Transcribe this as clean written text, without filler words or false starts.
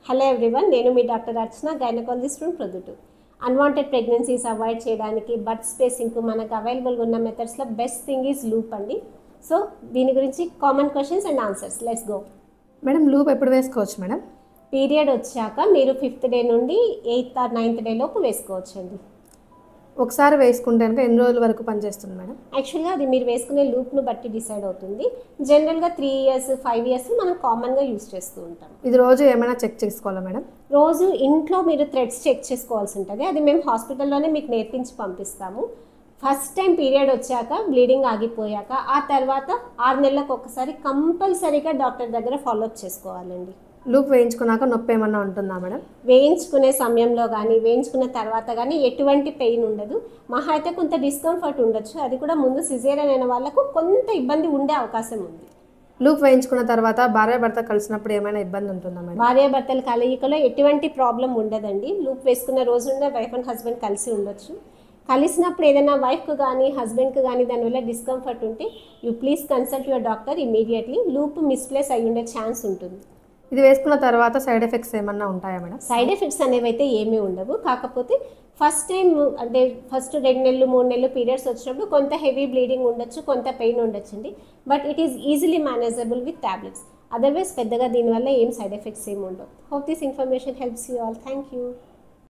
Hello everyone, నేను మీ doctor Archana, gynaecologist from Proddatur. Unwanted pregnancies avoid చేయడానికి బర్త్ స్పేసింగ్కు మనకు అవైలబుల్గా ఉన్న మెథడ్స్లో బెస్ట్ థింగ్ ఈజ్ లూప్ అండి. సో దీని గురించి common questions and answers, let's go. Madam loop ఎప్పుడు వేసుకోవచ్చు మేడం? పీరియడ్ వచ్చాక మీరు 5th డే నుండి 8th or 9th డే లోపు వేసుకోవచ్చండి. ఒకసారి వేసుకుంటే కనుక ఎన్ని రోజుల వరకు పనిచేస్తుంది మేడం? యాక్చువల్గా అది మీరు వేసుకునే లూప్ను బట్టి డిసైడ్ అవుతుంది. జనరల్గా 3 years 5 years మనం కామన్గా యూస్ చేస్తూ ఉంటాం. ఇది రోజు ఏమైనా చెక్ చేసుకోవాలా మేడం? రోజు ఇంట్లో మీరు థ్రెడ్స్ చెక్ చేసుకోవాల్సి ఉంటుంది. అది మేము హాస్పిటల్లోనే మీకు నేర్పించి పంపిస్తాము. ఫస్ట్ టైం పీరియడ్ వచ్చాక, బ్లీడింగ్ ఆగిపోయాక, ఆ తర్వాత 6 నెలలకు ఒకసారి కంపల్సరీగా డాక్టర్ దగ్గర ఫాలోఅప్ చేసుకోవాలండి. లూప్ వేయించుకున్నాక నొప్పి ఏమన్నా ఉంటుందా మేడం? వేయించుకునే సమయంలో కానీ వేయించుకున్న తర్వాత కానీ ఎటువంటి పెయిన్ ఉండదు. మహా అయితే కొంత డిస్కంఫర్ట్ ఉండొచ్చు. అది కూడా ముందు సిజేరియన్ అయిన వాళ్ళకు కొంత ఇబ్బంది ఉండే అవకాశం ఉంది. లూప్ వేయించుకున్న తర్వాత భార్యాభర్త కలిసినప్పుడు ఏమైనా ఇబ్బంది ఉంటుందా మేడం? భార్యాభర్తల కలయికలో ఎటువంటి ప్రాబ్లం ఉండదండి. లూప్ వేసుకున్న రోజున వైఫ్ అండ్ హస్బెండ్ కలిసి ఉండొచ్చు. కలిసినప్పుడు ఏదైనా వైఫ్కి కానీ హస్బెండ్కి కానీ దానివల్ల డిస్కంఫర్ట్ ఉంటే you please consult your doctor immediately. Loop misplace అయ్యి ఉండే ఛాన్స్ ఉంటుంది. ఇది వేసుకున్న తర్వాత సైడ్ ఎఫెక్ట్స్ ఏమన్నా ఉంటాయా మేడం? సైడ్ ఎఫెక్ట్స్ అనేవి అయితే ఏమీ ఉండవు. కాకపోతే ఫస్ట్ టైం అంటే ఫస్ట్ 2 నెలలు 3 నెలలు పీరియడ్స్ వచ్చినప్పుడు కొంత హెవీ బ్లీడింగ్ ఉండొచ్చు, కొంత పెయిన్ ఉండొచ్చండి. But it is easily manageable with tablets. Otherwise పెద్దగా దీనివల్ల ఏం సైడ్ ఎఫెక్ట్స్ ఏమి ఉండవు. Hope this information helps you all. Thank you.